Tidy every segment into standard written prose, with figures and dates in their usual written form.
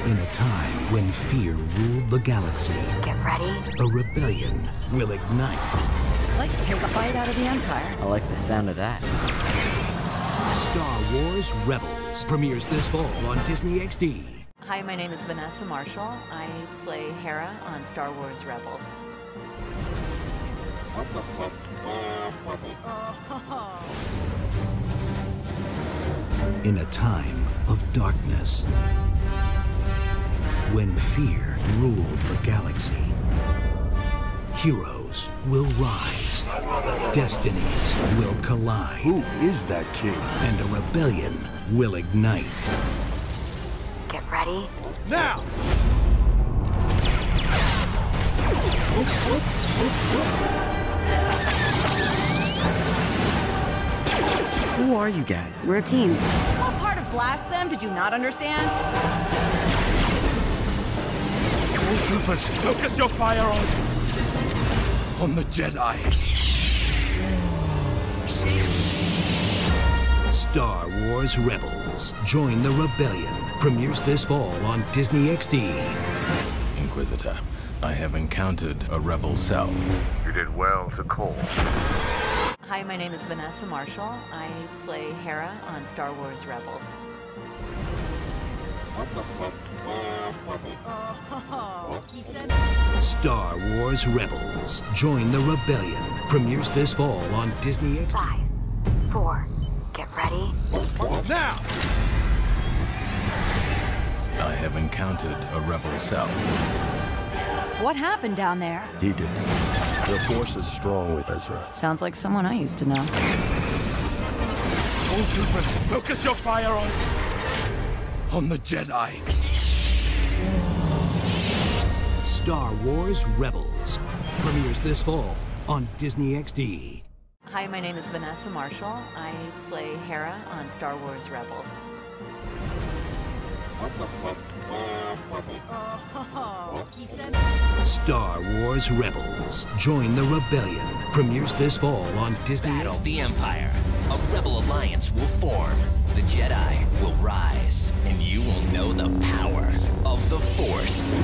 In a time when fear ruled the galaxy, Get ready. a rebellion will ignite. Let's take a bite out of the Empire. I like the sound of that. Star Wars Rebels premieres this fall on Disney XD. Hi, my name is Vanessa Marshall. I play Hera on Star Wars Rebels. In a time of darkness, when fear ruled the galaxy, heroes will rise, destinies will collide. Who is that king? And a rebellion will ignite. Get ready. Now! Who are you guys? We're a team. What part of Blast Them did you not understand? All troopers, focus your fire on the Jedi. Star Wars Rebels. Join the rebellion. Premieres this fall on Disney XD. Inquisitor, I have encountered a rebel cell. You did well to call. Hi, my name is Vanessa Marshall. I play Hera on Star Wars Rebels. Star Wars Rebels. Join the rebellion. Premieres this fall on Disney XD. 5, 4, get ready. Now! I have encountered a rebel cell. What happened down there? He did. The Force is strong with Ezra. Sounds like someone I used to know. All troopers, focus your fire on the Jedi. Star Wars Rebels. Premieres this fall on Disney XD. Hi, my name is Vanessa Marshall. I play Hera on Star Wars Rebels. Star Wars Rebels. Join the rebellion. Premieres this fall on Disney Battle XD. the Empire. A rebel alliance will form. The Jedi will rise, and you will know the power of the Force.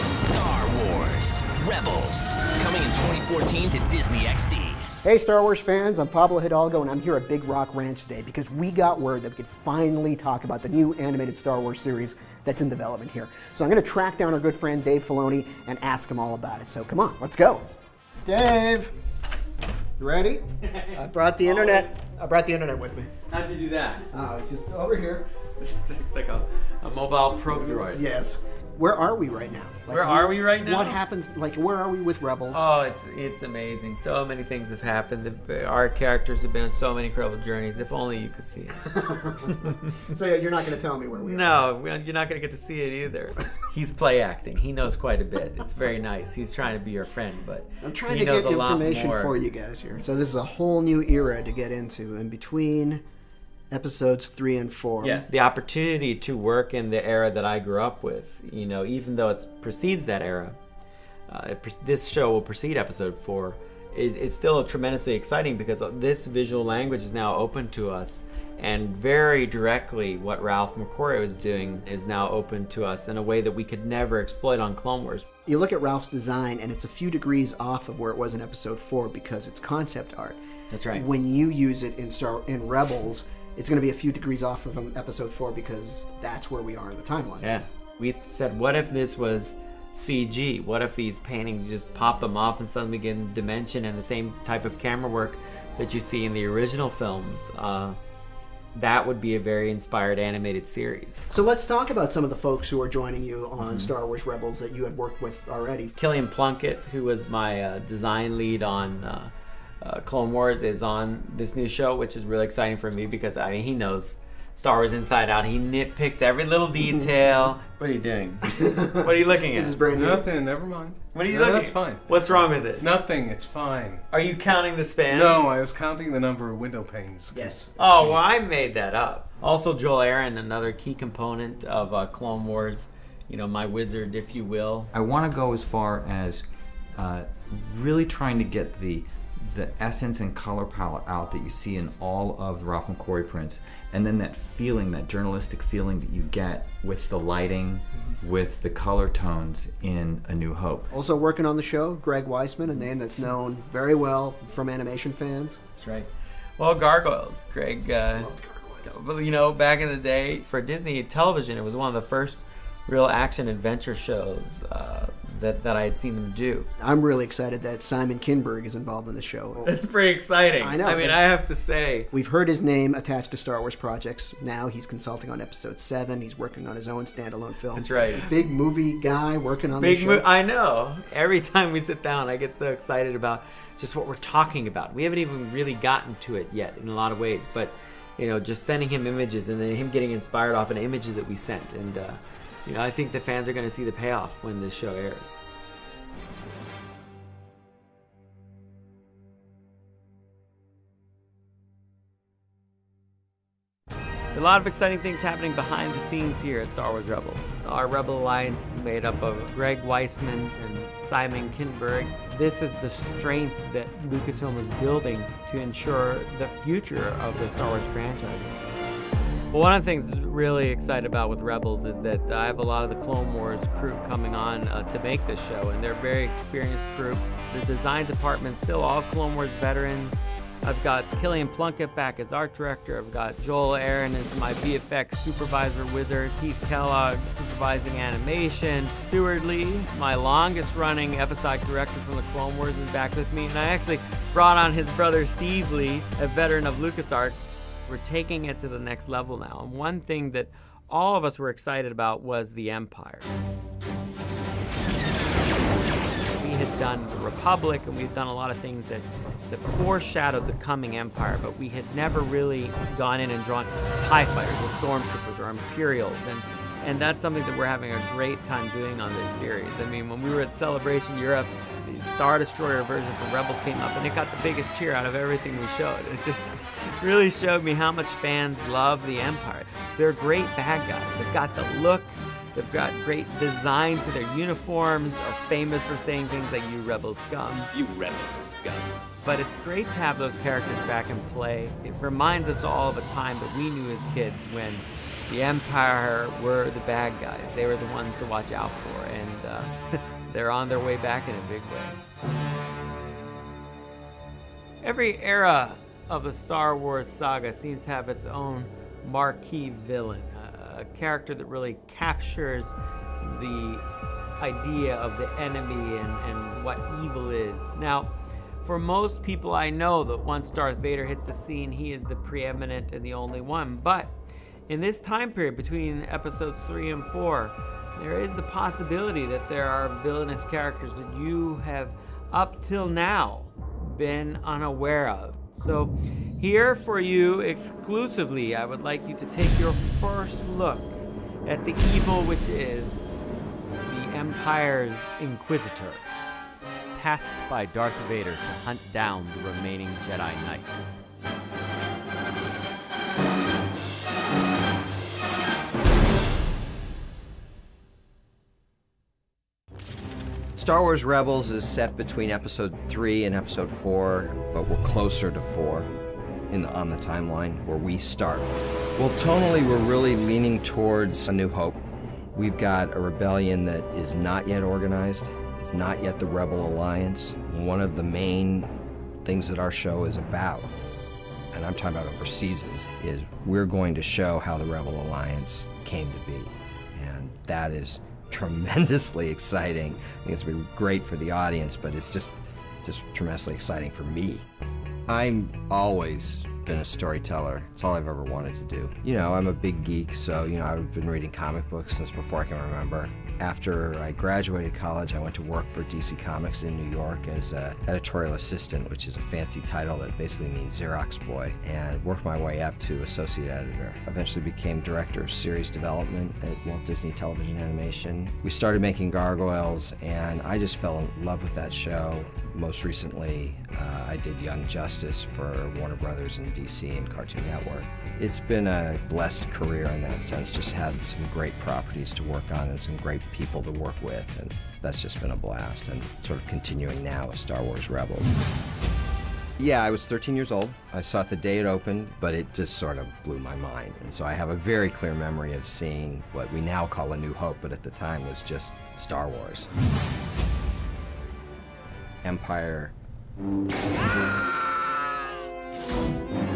Star Wars Rebels. Coming in 2014 to Disney XD. Hey Star Wars fans, I'm Pablo Hidalgo and I'm here at Big Rock Ranch today because we got word that we could finally talk about the new animated Star Wars series that's in development here. So I'm going to track down our good friend Dave Filoni and ask him all about it. So come on, let's go. Dave, you ready? I brought the internet. I brought the internet with me. How'd you do that? Oh, it's just over here. It's like a mobile probe droid. Yes. Where are we right now? Where are we right now? What happens, like, where are we with Rebels? Oh, it's amazing. So many things have happened. Our characters have been on so many incredible journeys. If only you could see it. So you're not going to tell me where we are? No, you're not going to get to see it either. He's play acting. He knows quite a bit. It's very nice. He's trying to be your friend, but I'm trying to get information for you guys here. So this is a whole new era to get into in between episodes 3 and 4. Yes. The opportunity to work in the era that I grew up with, you know, even though it precedes that era, this show will precede episode 4, it's still tremendously exciting because this visual language is now open to us, and very directly what Ralph McQuarrie was doing is now open to us in a way that we could never exploit on Clone Wars. You look at Ralph's design and it's a few degrees off of where it was in episode 4 because it's concept art. That's right. When you use it in Rebels, it's going to be a few degrees off from episode 4 because that's where we are in the timeline. Yeah. We said, what if this was CG? What if these paintings, you just pop them off and suddenly get in dimension and the same type of camera work that you see in the original films? That would be a very inspired animated series. So let's talk about some of the folks who are joining you on Star Wars Rebels that you had worked with already. Killian Plunkett, who was my design lead on Clone Wars, is on this new show, which is really exciting for me because he knows Star Wars inside out. He nitpicks every little detail. What are you doing? What are you looking at? This is brand new. Nothing, never mind. What are you looking at? That's fine. What's wrong with it? Nothing, it's fine. Are you counting the spans? No, I was counting the number of window panes. Yes. Oh, well, I made that up. Also, Joel Aaron, another key component of Clone Wars, you know, my wizard, if you will. I want to go as far as really trying to get the the essence and color palette out that you see in all of the Ralph McQuarrie prints, and then that feeling, that journalistic feeling that you get with the lighting, with the color tones in A New Hope. Also working on the show, Greg Weisman, a name that's known very well from animation fans. That's right. Well, Gargoyles, Greg, you know, back in the day for Disney television, it was one of the first real action adventure shows that I had seen them do. I'm really excited that Simon Kinberg is involved in the show. It's pretty exciting. I know. I mean, I have to say. We've heard his name attached to Star Wars projects. Now he's consulting on Episode 7. He's working on his own standalone film. That's right. Big movie guy working on the show. I know. Every time we sit down, I get so excited about just what we're talking about. We haven't even really gotten to it yet in a lot of ways, but you know, just sending him images and then him getting inspired off of the images that we sent. And you know, I think the fans are going to see the payoff when this show airs. A lot of exciting things happening behind the scenes here at Star Wars Rebels. Our Rebel Alliance is made up of Greg Weisman and Simon Kinberg. This is the strength that Lucasfilm is building to ensure the future of the Star Wars franchise. Well, one of the things I'm really excited about with Rebels is that I have a lot of the Clone Wars crew coming on to make this show, and they're a very experienced group. The design department's still all Clone Wars veterans. I've got Killian Plunkett back as art director. I've got Joel Aaron as my VFX supervisor wizard. Keith Kellogg supervising animation. Stuart Lee, my longest running episodic director from the Clone Wars, is back with me. And I actually brought on his brother Steve Lee, a veteran of LucasArts. We're taking it to the next level now. And one thing that all of us were excited about was the Empire. We had done the Republic, and we had done a lot of things that foreshadowed the coming Empire, but we had never really gone in and drawn TIE fighters or stormtroopers or Imperials, and that's something that we're having a great time doing on this series. I mean, when we were at Celebration Europe, the Star Destroyer version for Rebels came up, and it got the biggest cheer out of everything we showed. It just really showed me how much fans love the Empire. They're great bad guys. They've got the look. They've got great design to their uniforms, are famous for saying things like, "You rebel scum." You rebel scum. But it's great to have those characters back in play. It reminds us all of a time that we knew as kids when the Empire were the bad guys. They were the ones to watch out for, and they're on their way back in a big way. Every era of the Star Wars saga seems to have its own marquee villain, a character that really captures the idea of the enemy and what evil is. Now, for most people I know that once Darth Vader hits the scene, he is the preeminent and the only one. But in this time period between episodes 3 and 4, there is the possibility that there are villainous characters that you have up till now been unaware of. So here for you exclusively, I would like you to take your first look at the evil which is the Empire's Inquisitor, tasked by Darth Vader to hunt down the remaining Jedi Knights. Star Wars Rebels is set between Episode 3 and Episode 4, but we're closer to 4 on the timeline where we start. Well, tonally, we're really leaning towards A New Hope. We've got a rebellion that is not yet organized. It's not yet the Rebel Alliance. One of the main things that our show is about, and I'm talking about over seasons, is we're going to show how the Rebel Alliance came to be. And that is tremendously exciting. I think it's been great for the audience, but it's just tremendously exciting for me. I'm always been a storyteller. It's all I've ever wanted to do. You know, I'm a big geek, so, you know, I've been reading comic books since before I can remember. After I graduated college, I went to work for DC Comics in New York as an editorial assistant, which is a fancy title that basically means Xerox boy, and worked my way up to associate editor. Eventually became director of series development at Walt Disney Television Animation. We started making Gargoyles, and I just fell in love with that show. Most recently, I did Young Justice for Warner Brothers and DC and Cartoon Network. It's been a blessed career in that sense, just had some great properties to work on and some great people to work with, and that's just been a blast, and sort of continuing now with Star Wars Rebels. Yeah, I was 13 years old. I saw it the day it opened, but it just sort of blew my mind. And so I have a very clear memory of seeing what we now call A New Hope, but at the time was just Star Wars. Empire.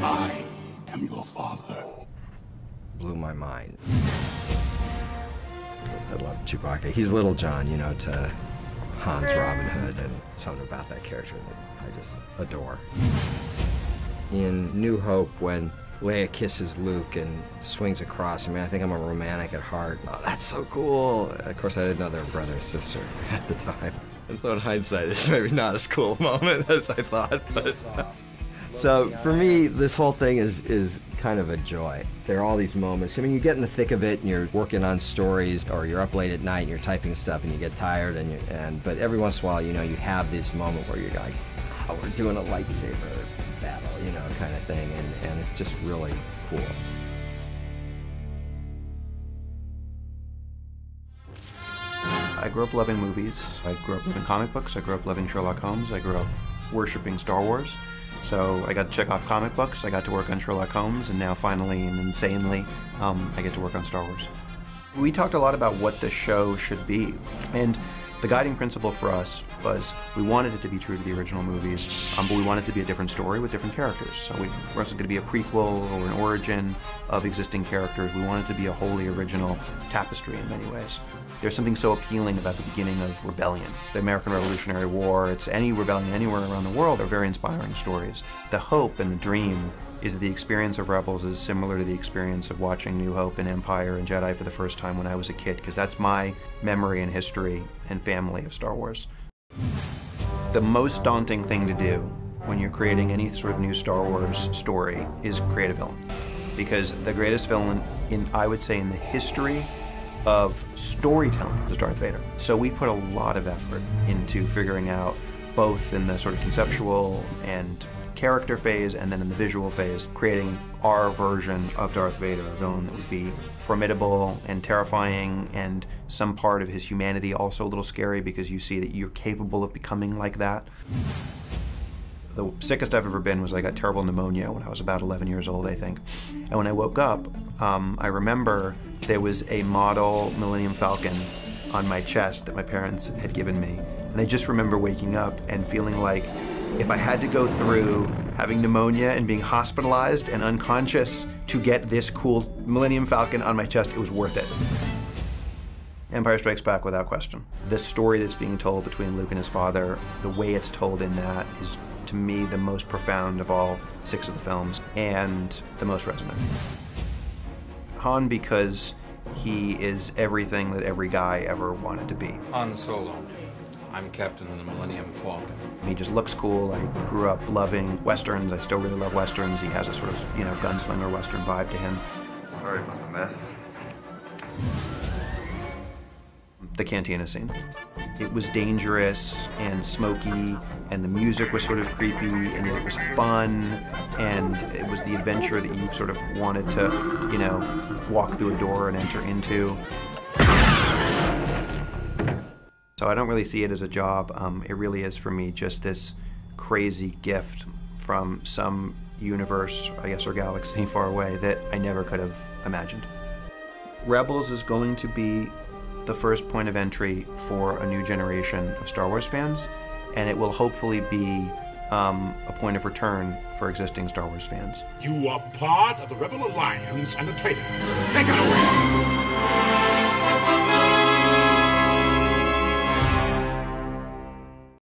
I am your father. Blew my mind. I love Chewbacca. He's Little John, you know, to Han's Robin Hood, and something about that character that I just adore. In New Hope, when Leia kisses Luke and swings across, I mean, I think I'm a romantic at heart. Oh, that's so cool. Of course, I didn't know they were brother and sister at the time. And so in hindsight, it's maybe not as cool a moment as I thought, but... So for me, this whole thing is kind of a joy. There are all these moments. I mean, you get in the thick of it and you're working on stories, or you're up late at night and you're typing stuff and you get tired, but every once in a while, you know, you have this moment where you're like, oh, we're doing a lightsaber battle, you know, kind of thing, and it's just really cool. I grew up loving movies. I grew up loving comic books. I grew up loving Sherlock Holmes. I grew up worshiping Star Wars. So I got to check off comic books, I got to work on Sherlock Holmes, and now finally and insanely, I get to work on Star Wars. We talked a lot about what the show should be, and the guiding principle for us was we wanted it to be true to the original movies, but we wanted it to be a different story with different characters. So it wasn't going to be a prequel or an origin of existing characters. We wanted it to be a wholly original tapestry in many ways. There's something so appealing about the beginning of rebellion. The American Revolutionary War, it's any rebellion anywhere around the world, are very inspiring stories. The hope and the dream is that the experience of Rebels is similar to the experience of watching New Hope and Empire and Jedi for the first time when I was a kid, because that's my memory and history and family of Star Wars. The most daunting thing to do when you're creating any sort of new Star Wars story is create a villain. Because the greatest villain, I would say, in the history of storytelling is Darth Vader. So we put a lot of effort into figuring out, both in the sort of conceptual and character phase and then in the visual phase, creating our version of Darth Vader, a villain that would be formidable and terrifying, and some part of his humanity also a little scary because you see that you're capable of becoming like that. The sickest I've ever been was I got terrible pneumonia when I was about 11 years old, I think. And when I woke up, I remember there was a model Millennium Falcon on my chest that my parents had given me. And I just remember waking up and feeling like if I had to go through having pneumonia and being hospitalized and unconscious to get this cool Millennium Falcon on my chest, it was worth it. Empire Strikes Back, without question. The story that's being told between Luke and his father, the way it's told in that is, to me, the most profound of all 6 of the films, and the most resonant. Han, because he is everything that every guy ever wanted to be. Han Solo. I'm captain of the Millennium Falcon. He just looks cool. I grew up loving Westerns. I still really love Westerns. He has a sort of, you know, gunslinger Western vibe to him. Sorry about the mess. The cantina scene. It was dangerous and smoky, and the music was sort of creepy, and it was fun, and it was the adventure that you sort of wanted to, you know, walk through a door and enter into. So I don't really see it as a job. It really is, for me, just this crazy gift from some universe, I guess, or galaxy far away that I never could have imagined. Rebels is going to be the first point of entry for a new generation of Star Wars fans, and it will hopefully be a point of return for existing Star Wars fans. You are part of the Rebel Alliance and a traitor. Take it away!